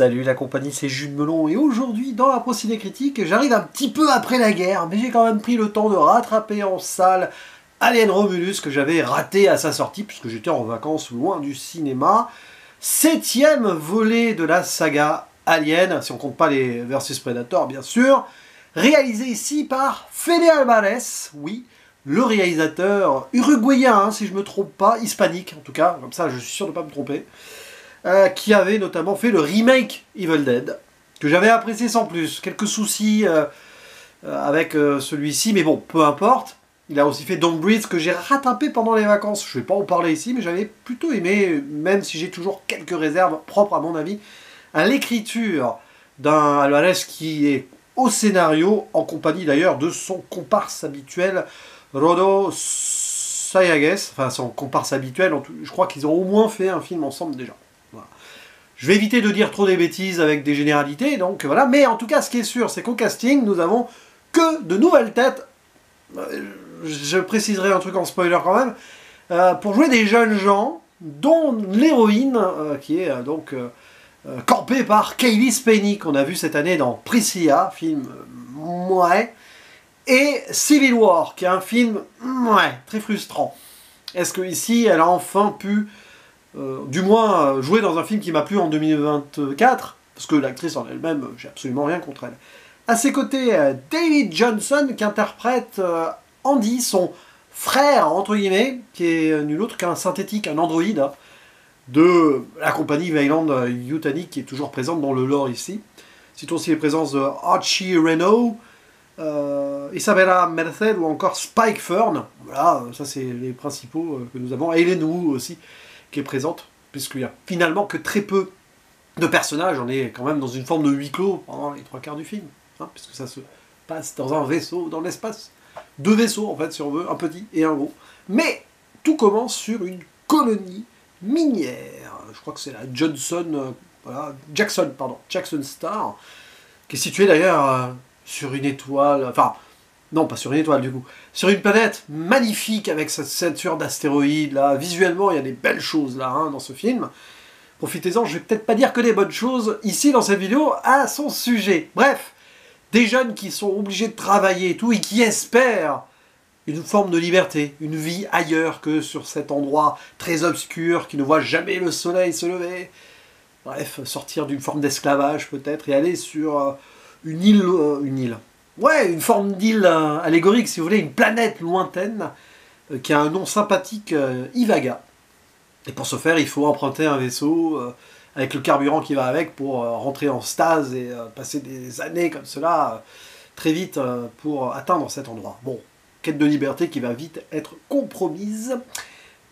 Salut la compagnie, c'est Jules Melon et aujourd'hui dans la Procédé Critique, j'arrive un petit peu après la guerre, mais j'ai quand même pris le temps de rattraper en salle Alien Romulus que j'avais raté à sa sortie puisque j'étais en vacances loin du cinéma. 7e volet de la saga Alien, si on compte pas les Versus Predator bien sûr, réalisé ici par Fede Alvarez, oui, le réalisateur uruguayen, hein, si je me trompe pas, hispanique en tout cas, comme ça je suis sûr de ne pas me tromper. Qui avait notamment fait le remake Evil Dead, que j'avais apprécié sans plus. Quelques soucis avec celui-ci, mais bon, peu importe. Il a aussi fait Don't Breathe, que j'ai rattrapé pendant les vacances. Je ne vais pas en parler ici, mais j'avais plutôt aimé, même si j'ai toujours quelques réserves propres à mon avis, à l'écriture d'un Alvarez qui est au scénario, en compagnie d'ailleurs de son comparse habituel, Rodo Sayagues, enfin son comparse habituel, je crois qu'ils ont au moins fait un film ensemble déjà. Voilà. Je vais éviter de dire trop des bêtises avec des généralités, donc voilà. Mais en tout cas, ce qui est sûr, c'est qu'au casting, nous avons que de nouvelles têtes. Je préciserai un truc en spoiler quand même. Pour jouer des jeunes gens, dont l'héroïne, qui est campée par Kaylee Spaeny, qu'on a vu cette année dans Priscilla, film ouais, et Civil War, qui est un film ouais, très frustrant. Est-ce que ici, elle a enfin pu... du moins jouer dans un film qui m'a plu en 2024, parce que l'actrice en elle-même, j'ai absolument rien contre elle. À ses côtés, David Johnson, qui interprète Andy, son frère, entre guillemets, qui est nul autre qu'un synthétique, un androïde, hein, de la compagnie Weyland Yutani, qui est toujours présente dans le lore ici. Citons aussi les présences de Archie Reno, Isabella Merced ou encore Spike Fern. Voilà, ça c'est les principaux que nous avons. Aileen Wu aussi, qui est présente, puisqu'il n'y a finalement que très peu de personnages. On est quand même dans une forme de huis clos pendant les 3/4 du film, hein, puisque ça se passe dans un vaisseau, dans l'espace. 2 vaisseaux, en fait, si on veut, un petit et un gros. Mais tout commence sur une colonie minière. Je crois que c'est la Jackson Star, qui est située d'ailleurs sur une étoile, enfin, non, pas sur une étoile du coup. Sur une planète magnifique avec cette ceinture d'astéroïdes là. Visuellement, il y a des belles choses là hein, dans ce film. Profitez-en, je vais peut-être pas dire que des bonnes choses ici dans cette vidéo à son sujet. Bref, des jeunes qui sont obligés de travailler et tout et qui espèrent une forme de liberté, une vie ailleurs que sur cet endroit très obscur qui ne voit jamais le soleil se lever. Bref, sortir d'une forme d'esclavage peut-être et aller sur une île. Ouais, une forme d'île allégorique, si vous voulez, une planète lointaine qui a un nom sympathique, Ivaga. Et pour ce faire, il faut emprunter un vaisseau avec le carburant qui va avec pour rentrer en stase et passer des années comme cela très vite pour atteindre cet endroit. Bon, quête de liberté qui va vite être compromise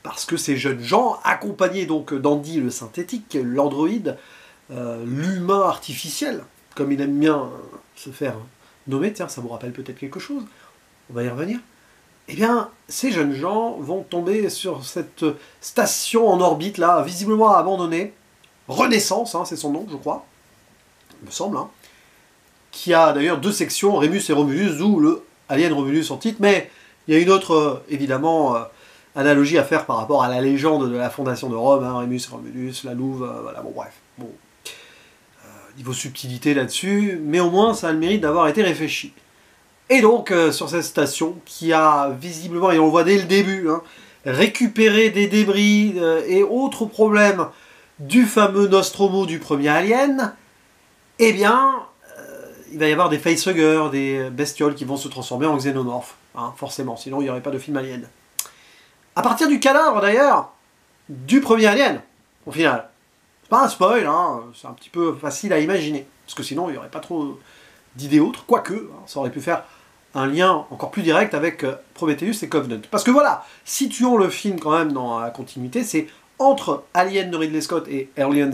parce que ces jeunes gens, accompagnés donc d'Andy le synthétique, l'androïde, l'humain artificiel, comme il aime bien se faire nommer, tiens, ça vous rappelle peut-être quelque chose, on va y revenir. Eh bien, ces jeunes gens vont tomber sur cette station en orbite, là, visiblement abandonnée, Renaissance, hein, c'est son nom, je crois, il me semble, hein, qui a d'ailleurs 2 sections, Rémus et Romulus, d'où le Alien Romulus en titre, mais il y a une autre, évidemment, analogie à faire par rapport à la légende de la fondation de Rome, hein, Rémus et Romulus, la Louve, voilà, bon, bref, bon. Niveau subtilité là-dessus, mais au moins ça a le mérite d'avoir été réfléchi. Et donc, sur cette station, qui a visiblement, et on le voit dès le début, hein, récupéré des débris et autres problèmes du fameux Nostromo du premier Alien, eh bien, il va y avoir des facehuggers, des bestioles qui vont se transformer en xénomorphes, hein, forcément, sinon il n'y aurait pas de film Alien. À partir du cadavre, d'ailleurs, du premier Alien, au final. C'est pas un spoil, hein, c'est un petit peu facile à imaginer, parce que sinon il n'y aurait pas trop d'idées autres, quoique, hein, ça aurait pu faire un lien encore plus direct avec Prometheus et Covenant. Parce que voilà, situons le film quand même dans la continuité, c'est entre Alien de Ridley Scott et Aliens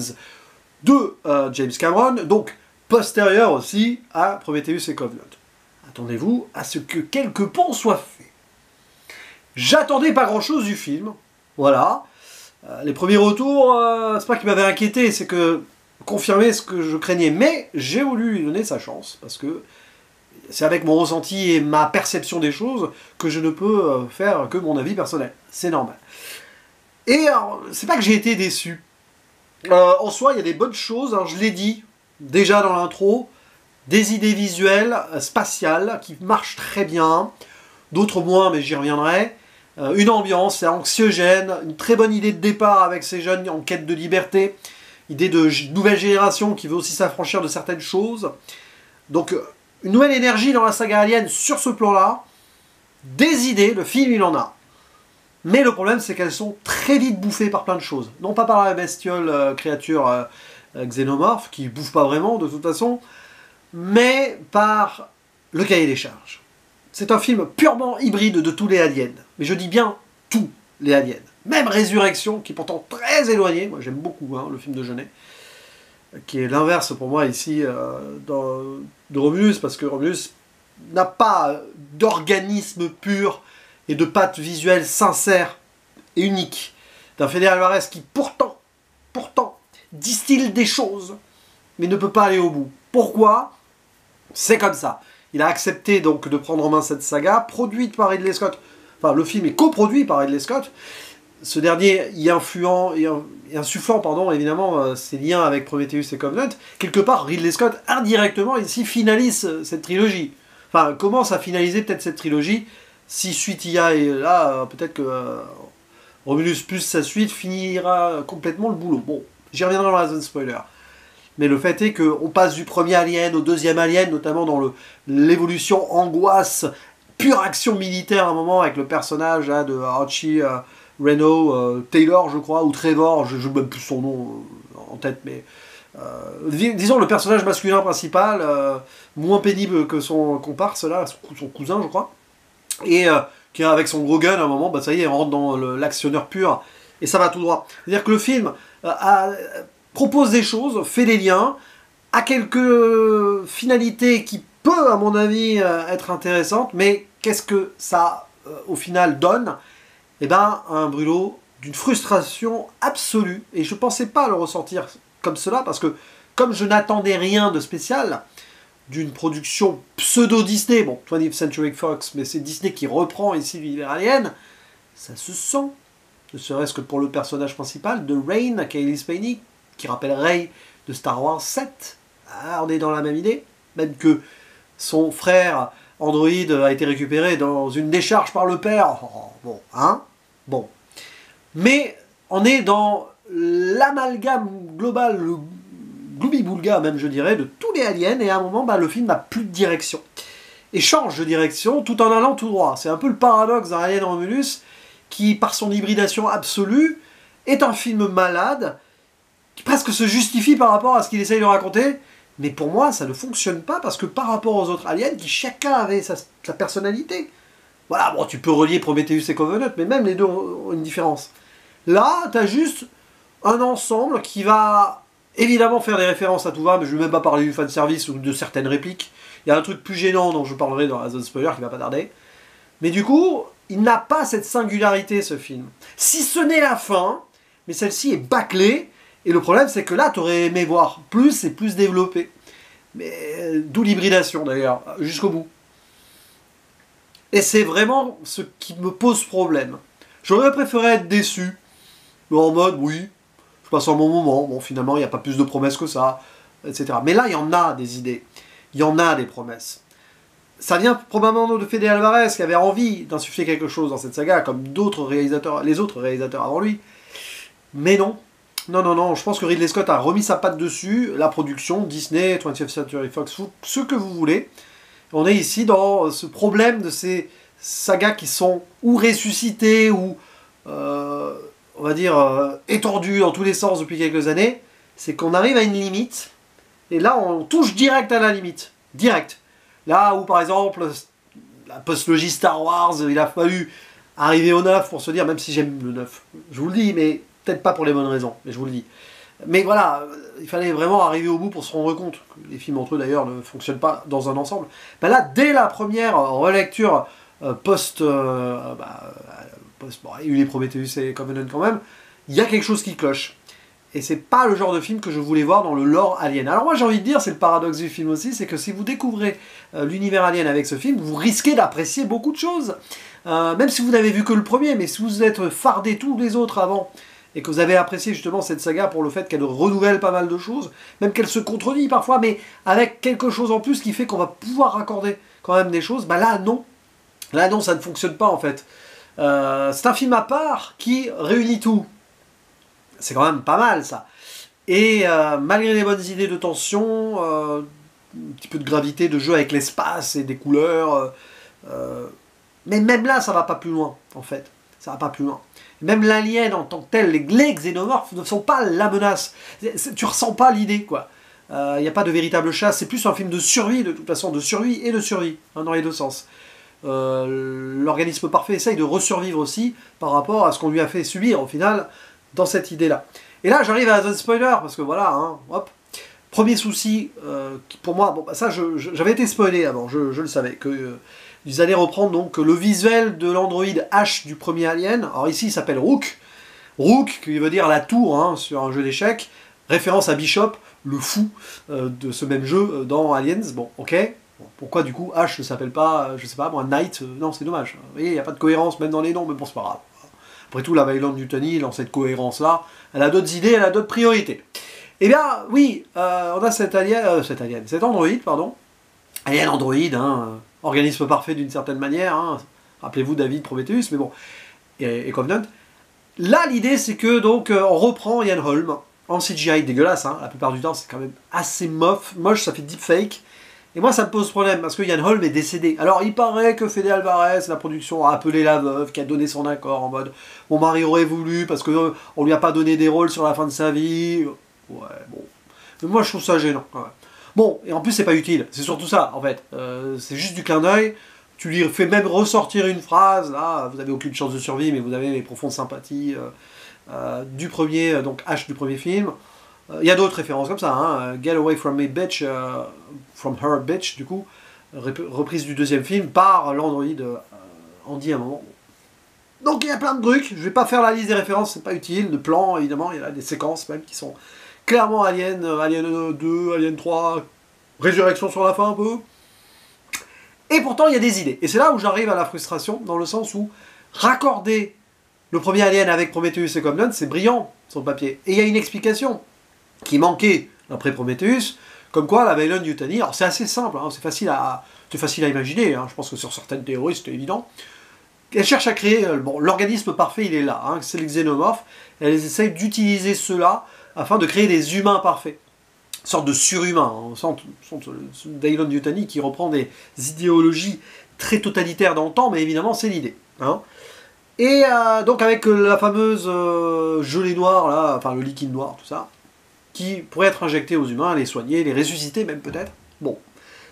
de James Cameron, donc postérieur aussi à Prometheus et Covenant. Attendez-vous à ce que quelques ponts soient faits. J'attendais pas grand-chose du film, voilà. Les premiers retours, c'est pas qu'ils m'avaient inquiété, c'est que confirmer ce que je craignais, mais j'ai voulu lui donner sa chance, parce que c'est avec mon ressenti et ma perception des choses que je ne peux faire que mon avis personnel. C'est normal. Et c'est pas que j'ai été déçu. En soi, il y a des bonnes choses, hein, je l'ai dit déjà dans l'intro, des idées visuelles, spatiales, qui marchent très bien, d'autres moins, mais j'y reviendrai. Une ambiance, c'est anxiogène, une très bonne idée de départ avec ces jeunes en quête de liberté, idée de nouvelle génération qui veut aussi s'affranchir de certaines choses. Donc, une nouvelle énergie dans la saga Alien sur ce plan-là, des idées, le film il en a. Mais le problème, c'est qu'elles sont très vite bouffées par plein de choses. Non pas par la bestiole créature xénomorphe, qui bouffe pas vraiment de toute façon, mais par le cahier des charges. C'est un film purement hybride de tous les aliens. Mais je dis bien tous les aliens. Même Résurrection, qui est pourtant très éloigné, moi j'aime beaucoup le film de Jeunet, qui est l'inverse pour moi ici de Romulus, parce que Romulus n'a pas d'organisme pur et de patte visuelle sincère et unique d'un Fede Alvarez qui pourtant, distille des choses, mais ne peut pas aller au bout. Pourquoi? C'est comme ça. Il a accepté donc de prendre en main cette saga, produite par Ridley Scott. Enfin, le film est coproduit par Ridley Scott. Ce dernier y insufflant, évidemment, ses liens avec Prometheus et Covenant. Quelque part, Ridley Scott, indirectement, ici, finalise cette trilogie. Enfin, commence à finaliser peut-être cette trilogie. Si suite il y a, et là, peut-être que Romulus plus sa suite finira complètement le boulot. Bon, j'y reviendrai dans la zone spoiler. Mais le fait est qu'on passe du premier Alien au deuxième Alien, notamment dans l'évolution angoisse, pure action militaire à un moment, avec le personnage de Archie Reno, Taylor, je crois, ou Trevor, je n'ai même plus son nom en tête, mais disons le personnage masculin principal, moins pénible que son comparse, là, son cousin, je crois. Et qui avec son gros gun à un moment, bah ça y est, on rentre dans l'actionneur pur et ça va tout droit. C'est-à-dire que le film propose des choses, fait des liens, a quelques finalités qui peuvent, à mon avis, être intéressantes, mais qu'est-ce que ça, au final, donne? Eh ben, un brûlot d'une frustration absolue, et je ne pensais pas le ressentir comme cela, parce que comme je n'attendais rien de spécial, d'une production pseudo-Disney, bon, 20th Century Fox, mais c'est Disney qui reprend ici l'univers Alien, ça se sent, ne serait-ce que pour le personnage principal de Rain, Kaylee Spaeny, qui rappelle Rey de Star Wars 7. Ah, on est dans la même idée, même que son frère Android a été récupéré dans une décharge par le père. Oh, bon, hein? Bon. Mais on est dans l'amalgame global, le gloubi-boulga même je dirais, de tous les aliens, et à un moment bah, le film n'a plus de direction. Et change de direction tout en allant tout droit. C'est un peu le paradoxe d'un Alien Romulus qui, par son hybridation absolue, est un film malade, qui presque se justifie par rapport à ce qu'il essaye de raconter, mais pour moi ça ne fonctionne pas, parce que par rapport aux autres aliens, qui chacun avait sa personnalité. Voilà, bon, tu peux relier Prometheus et Covenant, mais même les deux ont une différence. Là, tu as juste un ensemble qui va évidemment faire des références à tout va, mais je ne vais même pas parler du fanservice ou de certaines répliques. Il y a un truc plus gênant dont je parlerai dans la zone spoiler qui va pas tarder. Mais du coup, il n'a pas cette singularité, ce film. Si ce n'est la fin, mais celle-ci est bâclée, et le problème c'est que là, tu aurais aimé voir plus et plus développé. Mais d'où l'hybridation d'ailleurs, jusqu'au bout. Et c'est vraiment ce qui me pose problème. J'aurais préféré être déçu, en mode, oui, je passe un bon moment, bon finalement il n'y a pas plus de promesses que ça, etc. Mais là il y en a des idées, il y en a des promesses. Ça vient probablement de Fede Alvarez qui avait envie d'insuffler quelque chose dans cette saga, comme d'autres réalisateurs, les autres réalisateurs avant lui. Mais non, non, je pense que Ridley Scott a remis sa patte dessus, la production, Disney, 20th Century Fox, ce que vous voulez. On est ici dans ce problème de ces sagas qui sont ou ressuscitées, ou on va dire étendues dans tous les sens depuis quelques années. C'est qu'on arrive à une limite, et là on touche direct à la limite. Direct. Là où par exemple, la post-logie Star Wars, il a fallu arriver au 9 pour se dire, même si j'aime le 9, je vous le dis, mais peut-être pas pour les bonnes raisons, mais je vous le dis. Mais voilà, il fallait vraiment arriver au bout pour se rendre compte que les films entre eux d'ailleurs ne fonctionnent pas dans un ensemble. Ben là, dès la première relecture bon, il y a eu les Prometheus et Covenant quand même, il y a quelque chose qui cloche. Et c'est pas le genre de film que je voulais voir dans le lore Alien. Alors moi j'ai envie de dire, c'est le paradoxe du film aussi, c'est que si vous découvrez l'univers Alien avec ce film, vous risquez d'apprécier beaucoup de choses. Même si vous n'avez vu que le premier, mais si vous êtes fardé tous les autres avant, et que vous avez apprécié justement cette saga pour le fait qu'elle renouvelle pas mal de choses, même qu'elle se contredit parfois, mais avec quelque chose en plus qui fait qu'on va pouvoir raccorder quand même des choses, bah là non. Là non, ça ne fonctionne pas en fait. C'est un film à part qui réunit tout. C'est quand même pas mal ça. Et malgré les bonnes idées de tension, un petit peu de gravité, de jeu avec l'espace et des couleurs, mais même là ça va pas plus loin en fait. Ça va pas plus loin. Même l'alien en tant que tel, les xénomorphes ne sont pas la menace. Tu ressens pas l'idée quoi. Il n'y a pas de véritable chasse, c'est plus un film de survie de toute façon, de survie et de survie, hein, dans les deux sens. L'organisme parfait essaye de resurvivre aussi par rapport à ce qu'on lui a fait subir au final dans cette idée-là. Et là j'arrive à The Spoiler, parce que voilà, hein, hop. Premier souci, pour moi, bon, bah, ça j'avais été spoilé avant, je le savais, que ils allaient reprendre donc le visuel de l'androïde H du premier Alien. Alors ici il s'appelle Rook. Rook, qui veut dire la tour hein, sur un jeu d'échecs, référence à Bishop, le fou de ce même jeu dans Aliens. Bon, ok. Bon, pourquoi du coup H ne s'appelle pas, je sais pas, moi, Knight, non, c'est dommage. Vous voyez, il n'y a pas de cohérence même dans les noms, mais bon, c'est pas grave. Après tout, la Weyland-Yutani, dans cette cohérence-là, elle a d'autres idées, elle a d'autres priorités. Eh bien, oui, on a cet androïde, pardon. Alien androïde, hein, organisme parfait d'une certaine manière. Hein. Rappelez-vous David Prometheus, mais bon, et Covenant. Là, l'idée, c'est que donc on reprend Ian Holm en CGI dégueulasse. Hein. La plupart du temps, c'est quand même assez moche, ça fait deepfake. Et moi, ça me pose problème, parce que Ian Holm est décédé. Alors, il paraît que Fede Alvarez, la production, a appelé la veuve, qui a donné son accord, en mode « Mon mari aurait voulu, parce qu'on lui a pas donné des rôles sur la fin de sa vie. » Ouais, bon. Mais moi, je trouve ça gênant. Ouais. Bon, et en plus, c'est pas utile. C'est surtout ça, en fait. C'est juste du clin d'œil. Tu lui fais même ressortir une phrase, là, vous avez aucune chance de survie, mais vous avez les profondes sympathies du premier, donc H du premier film. Il y a d'autres références comme ça, hein. Get away from me, bitch, from her, bitch, du coup, reprise du deuxième film par l'androïde Andy à un moment. Donc il y a plein de trucs, je vais pas faire la liste des références, c'est pas utile, de plans évidemment, il y a des séquences même qui sont clairement Alien, Alien 2, Alien 3, Résurrection sur la fin un peu. Et pourtant il y a des idées, et c'est là où j'arrive à la frustration, dans le sens où raccorder le premier Alien avec Prometheus et Covenant, c'est brillant sur le papier, et il y a une explication qui manquait après Prometheus, comme quoi la Weyland-Yutani, alors c'est assez simple, hein, c'est facile à imaginer, hein, je pense que sur certaines théories c'était évident, elle cherche à créer, bon, l'organisme parfait il est là, hein, c'est les xénomorphes, elles essayent d'utiliser cela afin de créer des humains parfaits, une sorte de surhumain, hein, on sent Weyland-Yutani qui reprend des idéologies très totalitaires dans le temps, mais évidemment c'est l'idée. Hein. Et donc avec la fameuse gelée noire, là, enfin le liquide noir, tout ça, qui pourrait être injecté aux humains, les soigner, les ressusciter même peut-être. Bon,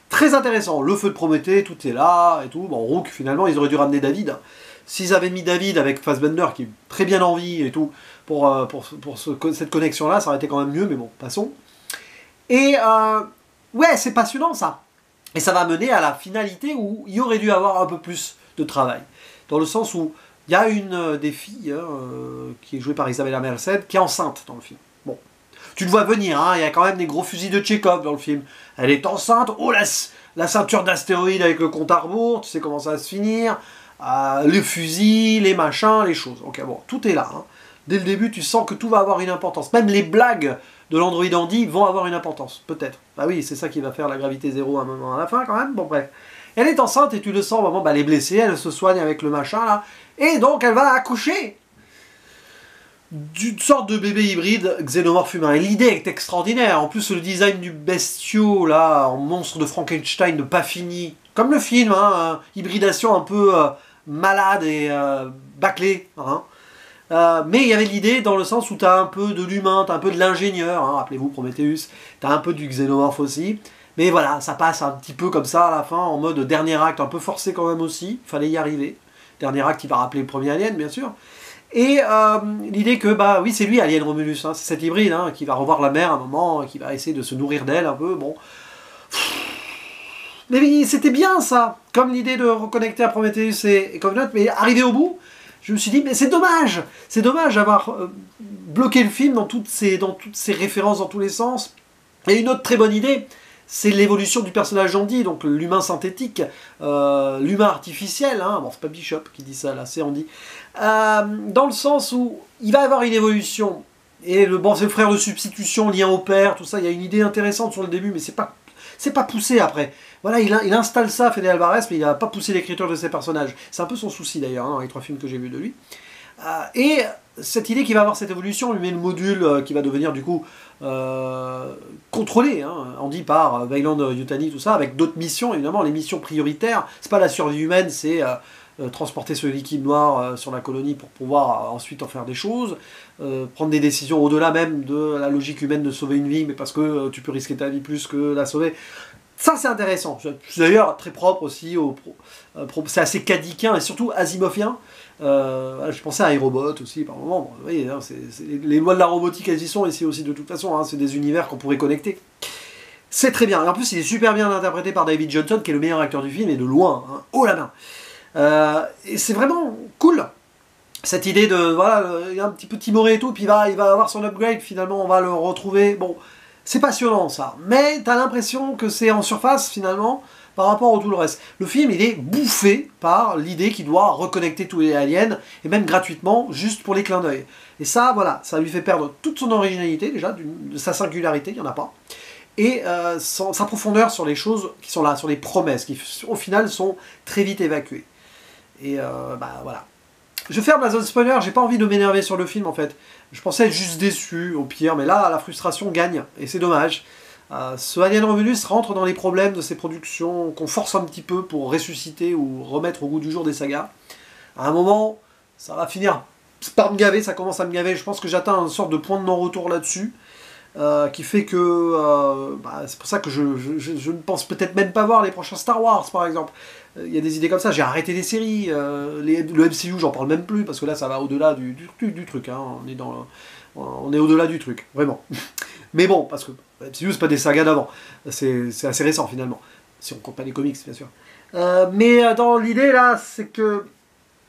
très intéressant, le feu de Prométhée, tout est là, et tout. Bon, Rook, finalement, ils auraient dû ramener David. Hein. S'ils avaient mis David avec Fassbender, qui est très bien en vie et tout, pour cette connexion-là, ça aurait été quand même mieux, mais bon, passons. Et, ouais, c'est passionnant, ça. Et ça va mener à la finalité où il y aurait dû avoir un peu plus de travail. Dans le sens où il y a une des filles, qui est jouée par Isabella Merced, qui est enceinte dans le film. Bon. Tu le vois venir, hein, il y a quand même des gros fusils de Tchekhov dans le film. Elle est enceinte, oh la ceinture d'astéroïdes avec le compte à rebours, tu sais comment ça va se finir, les fusils, les machins, les choses. Ok, bon, tout est là. Hein. Dès le début, tu sens que tout va avoir une importance. Même les blagues de l'Android Andy vont avoir une importance, peut-être. Bah oui, c'est ça qui va faire la gravité zéro à un moment à la fin quand même, bon bref. Elle est enceinte et tu le sens au moment, bah, elle est blessée, elle se soigne avec le machin là, et donc elle va accoucher d'une sorte de bébé hybride xénomorphe humain. Et l'idée est extraordinaire. En plus, le design du bestiau, là, en monstre de Frankenstein, de pas fini, comme le film, hein, hybridation un peu malade et bâclée. Hein. Mais il y avait l'idée dans le sens où tu as un peu de l'humain, tu as un peu de l'ingénieur, hein, rappelez-vous Prometheus, tu as un peu du xénomorphe aussi. Mais voilà, ça passe un petit peu comme ça à la fin, en mode dernier acte, un peu forcé quand même aussi, il fallait y arriver. Dernier acte qui va rappeler le premier Alien, bien sûr. Et l'idée que, bah oui, c'est lui, Alien Romulus, hein, c'est cet hybride hein, qui va revoir la mère à un moment, qui va essayer de se nourrir d'elle un peu, bon. Mais c'était bien ça, comme l'idée de reconnecter à Prometheus et Covenant, mais arrivé au bout, je me suis dit, mais c'est dommage d'avoir bloqué le film dans toutes ces références dans tous les sens. Et une autre très bonne idée, c'est l'évolution du personnage Andy, donc l'humain synthétique, l'humain artificiel, hein. Bon, c'est pas Bishop qui dit ça là, c'est Andy, dans le sens où il va avoir une évolution, et bon, c'est le frère de substitution, lien au père, tout ça, il y a une idée intéressante sur le début, mais c'est pas poussé après. Voilà, il installe ça, Fede Alvarez, mais il n'a pas poussé l'écriture de ses personnages. C'est un peu son souci d'ailleurs, hein, dans les 3 films que j'ai vus de lui. Et cette idée qu'il va avoir cette évolution, on lui met le module qui va devenir du coup contrôlé, hein, Andy par Weyland Yutani, tout ça, avec d'autres missions, évidemment, les missions prioritaires, c'est pas la survie humaine, c'est transporter ce liquide noir sur la colonie pour pouvoir ensuite en faire des choses, prendre des décisions au-delà même de la logique humaine de sauver une vie, mais parce que tu peux risquer ta vie plus que la sauver. Ça c'est intéressant, c'est d'ailleurs très propre aussi, c'est assez cadiquin et surtout asimovien. Je pensais à iRobot aussi par moment, bon, vous voyez, hein, les lois de la robotique elles y sont ici aussi de toute façon, hein, c'est des univers qu'on pourrait connecter. C'est très bien, et en plus il est super bien interprété par David Johnson qui est le meilleur acteur du film et de loin, hein, haut la main. Et c'est vraiment cool, cette idée de, voilà, il y a un petit peu timoré et tout, puis il va avoir son upgrade, finalement on va le retrouver, bon, c'est passionnant ça, mais t'as l'impression que c'est en surface finalement, par rapport à tout le reste. Le film, il est bouffé par l'idée qu'il doit reconnecter tous les aliens, et même gratuitement, juste pour les clins d'œil. Et ça, voilà, ça lui fait perdre toute son originalité, déjà, de sa singularité, il n'y en a pas, et sa profondeur sur les choses qui sont là, sur les promesses, qui au final sont très vite évacuées. Et voilà. Je ferme la zone spoiler, j'ai pas envie de m'énerver sur le film en fait. Je pensais être juste déçu au pire, mais là la frustration gagne, et c'est dommage. Ce Alien Romulus rentre dans les problèmes de ces productions qu'on force un petit peu pour ressusciter ou remettre au goût du jour des sagas. À un moment, ça va finir par me gaver, ça commence à me gaver, je pense que j'atteins une sorte de point de non-retour là-dessus. Qui fait que c'est pour ça que je ne pense peut-être même pas voir les prochains Star Wars par exemple. Il y a des idées comme ça, j'ai arrêté les séries, le MCU j'en parle même plus parce que là ça va au-delà du truc, hein. On est au-delà du truc, vraiment. Mais bon, parce que le MCU c'est pas des sagas d'avant, c'est assez récent finalement, si on compte pas les comics bien sûr. Mais dans l'idée là, c'est que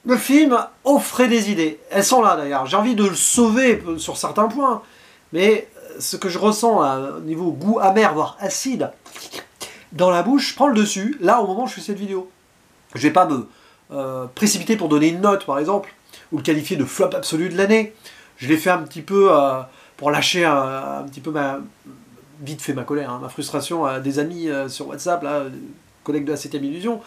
le film offrait des idées, elles sont là d'ailleurs, j'ai envie de le sauver sur certains points, mais ce que je ressens au niveau goût amer, voire acide, dans la bouche, prend le dessus, là, au moment où je fais cette vidéo. Je vais pas me précipiter pour donner une note, par exemple, ou le qualifier de flop absolu de l'année. Je l'ai fait un petit peu pour lâcher un petit peu vite fait ma colère, hein, ma frustration à des amis sur WhatsApp, là, collègues de la 7ème Illusion.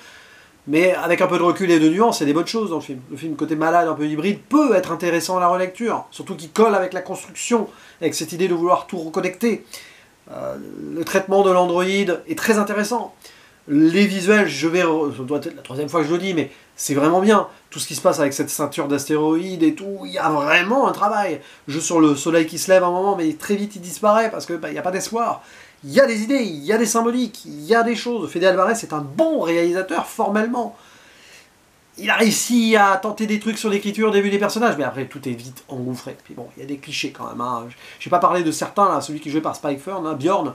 Mais avec un peu de recul et de nuances, il y a des bonnes choses dans le film. Le film côté malade, un peu hybride, peut être intéressant à la relecture, surtout qu'il colle avec la construction, avec cette idée de vouloir tout reconnecter. Le traitement de l'Android est très intéressant. Les visuels, ça doit être la 3e fois que je le dis, mais c'est vraiment bien. Tout ce qui se passe avec cette ceinture d'astéroïdes et tout, il y a vraiment un travail. Jeu sur le soleil qui se lève un moment, mais très vite il disparaît parce qu'il n'y a pas d'espoir. Il y a des idées, il y a des symboliques, il y a des choses. Fede Alvarez est un bon réalisateur formellement. Il a réussi à tenter des trucs sur l'écriture, des vues des personnages, mais après tout est vite engouffré. Puis bon, il y a des clichés quand même, hein. Je n'ai pas parlé de certains, là, celui qui est joué par Spike Fern, hein, Bjorn.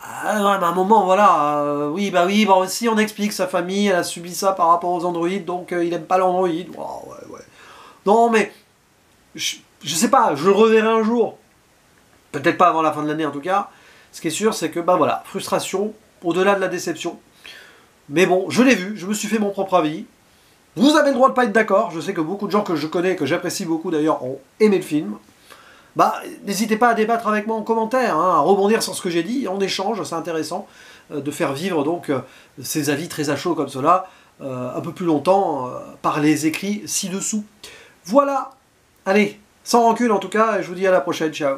À un moment, voilà, oui, bon, si on explique, sa famille, elle a subi ça par rapport aux androïdes, donc il n'aime pas l'android. Oh, ouais. Non, mais, je sais pas, je le reverrai un jour. Peut-être pas avant la fin de l'année en tout cas. Ce qui est sûr, c'est que, voilà, frustration, au-delà de la déception. Mais bon, je l'ai vu, je me suis fait mon propre avis. Vous avez le droit de pas être d'accord, je sais que beaucoup de gens que je connais, que j'apprécie beaucoup d'ailleurs, ont aimé le film. N'hésitez pas à débattre avec moi en commentaire, hein, à rebondir sur ce que j'ai dit, en échange, c'est intéressant de faire vivre donc ces avis très à chaud comme cela, un peu plus longtemps, par les écrits ci-dessous. Voilà, allez, sans rancune en tout cas, et je vous dis à la prochaine, ciao.